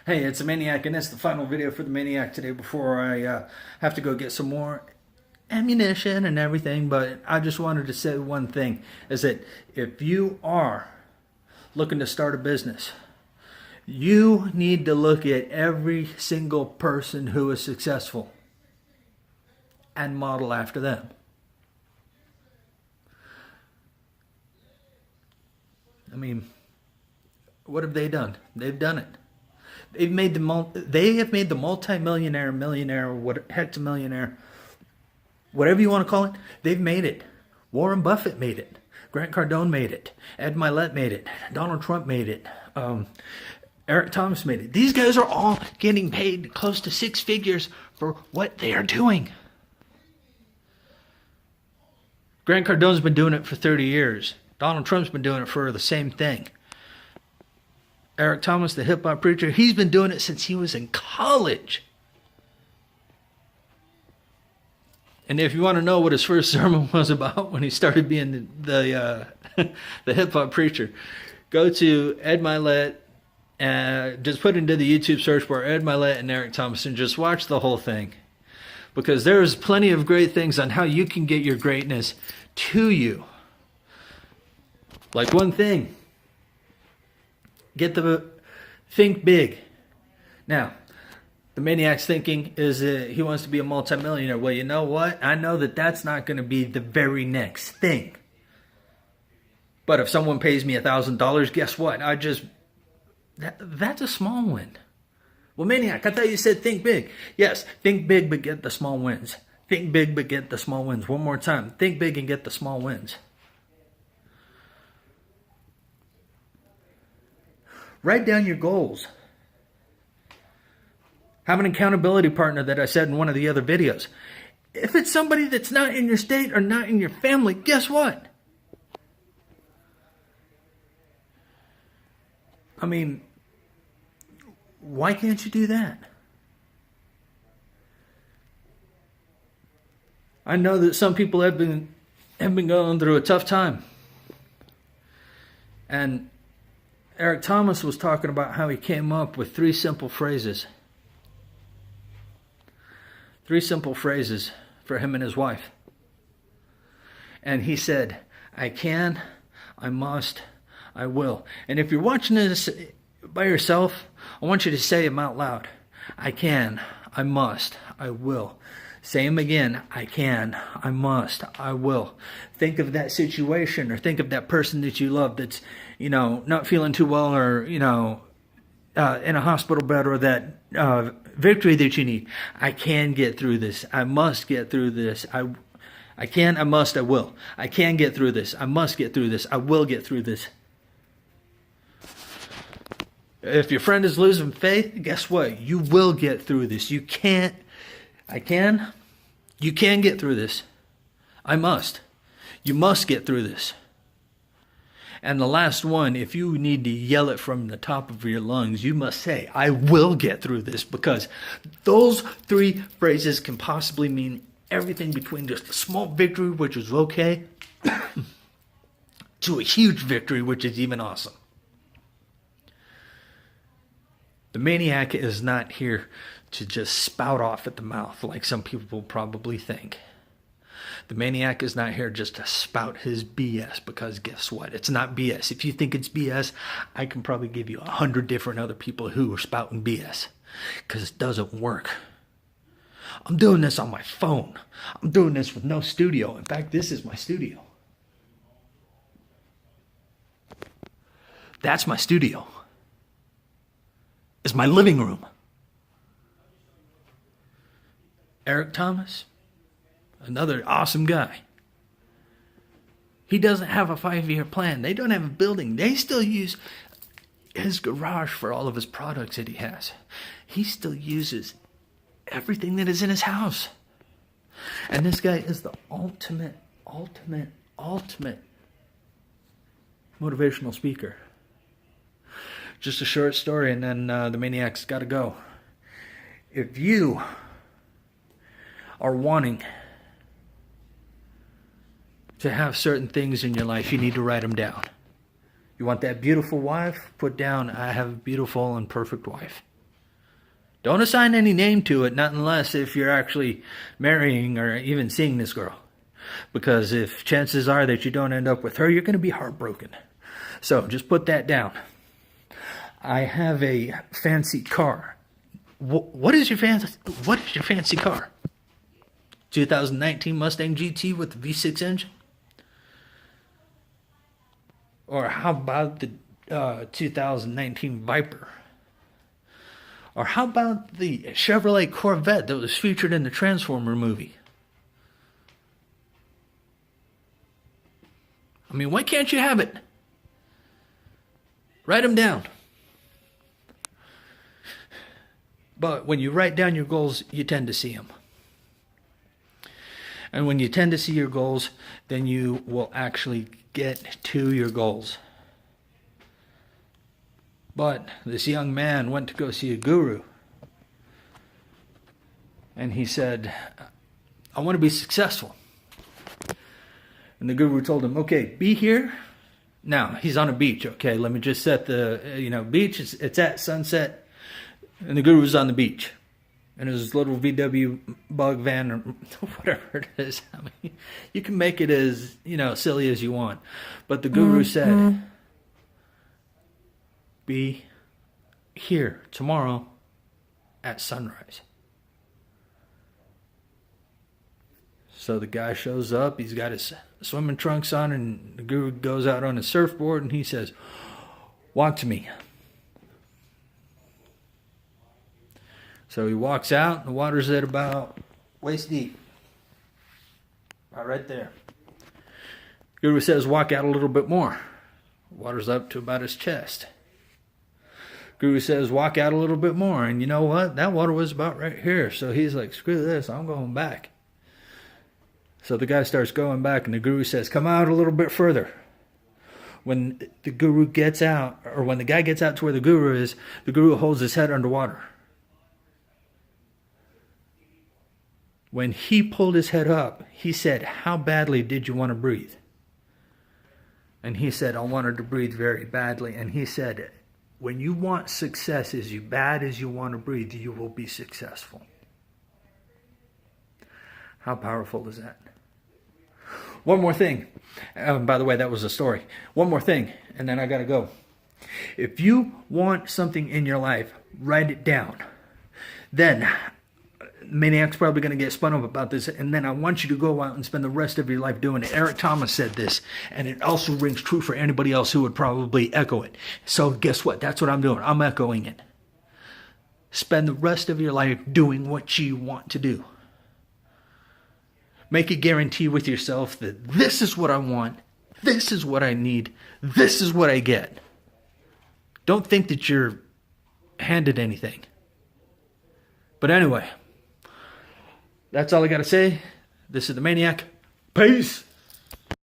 Hey, it's a Maniac, and it's the final video for the Maniac today before I have to go get some more ammunition and everything. But I just wanted to say one thing, is that if you are looking to start a business, you need to look at every single person who is successful and model after them. I mean, what have they done? They've done it. They have made the multi-millionaire, millionaire, hectamillionaire, whatever you want to call it. They've made it. Warren Buffett made it. Grant Cardone made it. Ed Mylett made it. Donald Trump made it. Eric Thomas made it. These guys are all getting paid close to six figures for what they are doing. Grant Cardone's been doing it for 30 years. Donald Trump's been doing it for the same thing. Eric Thomas, the hip-hop preacher, he's been doing it since he was in college. And if you want to know what his first sermon was about when he started being the hip-hop preacher, go to Ed Mylett, just put into the YouTube search bar Ed Mylett and Eric Thomas and just watch the whole thing. Because there's plenty of great things on how you can get your greatness to you. Like one thing, think big. Now, the Maniac's thinking is that he wants to be a multimillionaire. Well, you know what? I know that that's not going to be the very next thing. But if someone pays me $1,000, guess what? That's a small win. Well, Maniac, I thought you said think big. Yes, think big but get the small wins. Think big but get the small wins. One more time. Think big and get the small wins. Write down your goals. Have an accountability partner that I said in one of the other videos. If it's somebody that's not in your state or not in your family, guess what? I mean, why can't you do that? I know that some people have been going through a tough time. And Eric Thomas was talking about how he came up with three simple phrases. Three simple phrases for him and his wife. And he said, I can, I must, I will. And if you're watching this by yourself, I want you to say them out loud. I can, I must, I will. Say them again. I can, I must, I will. Think of that situation or think of that person that you love that's, not feeling too well or, in a hospital bed, or that victory that you need. I can get through this. I must get through this. I can, I must, I will. I can get through this. I must get through this. I will get through this. If your friend is losing faith, guess what? You will get through this. You can get through this. I must. You must get through this. And the last one, if you need to yell it from the top of your lungs, you must say, I will get through this, because those three phrases can possibly mean everything between just a small victory, which is okay, to a huge victory, which is even awesome. The Maniac is not here to just spout off at the mouth like some people probably think. The Maniac is not here just to spout his BS, because guess what? It's not BS. If you think it's BS, I can probably give you 100 different other people who are spouting BS, because it doesn't work. I'm doing this on my phone. I'm doing this with no studio. In fact, this is my studio. That's my studio. It's my living room. Eric Thomas, another awesome guy. He doesn't have a 5-year plan. They don't have a building. They still use his garage for all of his products that he has. He still uses everything that is in his house. And this guy is the ultimate motivational speaker. Just a short story, and then the Maniac's got to go. If you are wanting to have certain things in your life, you need to write them down. You want that beautiful wife? Put down, I have a beautiful and perfect wife. Don't assign any name to it, not unless if you're actually marrying or even seeing this girl. Because if chances are that you don't end up with her, you're going to be heartbroken. So just put that down. I have a fancy car. What is your fancy car? 2019 Mustang GT with the V6 engine? Or how about the 2019 Viper? Or how about the Chevrolet Corvette that was featured in the Transformer movie? I mean, why can't you have it? Write them down. But when you write down your goals, you tend to see them. And when you tend to see your goals, then you will actually get to your goals. But this young man went to go see a guru. And he said, I want to be successful. And the guru told him, okay, be here. Now, he's on a beach. Okay, let me just set the, beach. It's at sunset. And the guru's on the beach. And his little VW bug van or whatever it is. I mean, you can make it as, silly as you want. But the guru said, be here tomorrow at sunrise. So the guy shows up. He's got his swimming trunks on, and the guru goes out on his surfboard, and he says, walk to me. So he walks out, and the water's at about waist deep. Right there. Guru says, walk out a little bit more. Water's up to about his chest. Guru says, walk out a little bit more. And you know what? That water was about right here. So he's like, screw this, I'm going back. So the guy starts going back, and the guru says, come out a little bit further. When the guru gets out, or when the guy gets out to where the guru is, the guru holds his head underwater. When he pulled his head up, he said, how badly did you want to breathe? And he said, I wanted to breathe very badly. And he said, when you want success as bad as you want to breathe, you will be successful. How powerful is that? One more thing. By the way, that was a story. One more thing, and then I got to go. If you want something in your life, write it down. Then, Maniac's probably going to get spun up about this, and then I want you to go out and spend the rest of your life doing it. Eric Thomas said this, and it also rings true for anybody else who would probably echo it. So guess what? That's what I'm doing. I'm echoing it. Spend the rest of your life doing what you want to do. Make a guarantee with yourself that this is what I want, this is what I need, this is what I get. Don't think that you're handed anything. But anyway, that's all I got to say. This is the Maniac. Peace.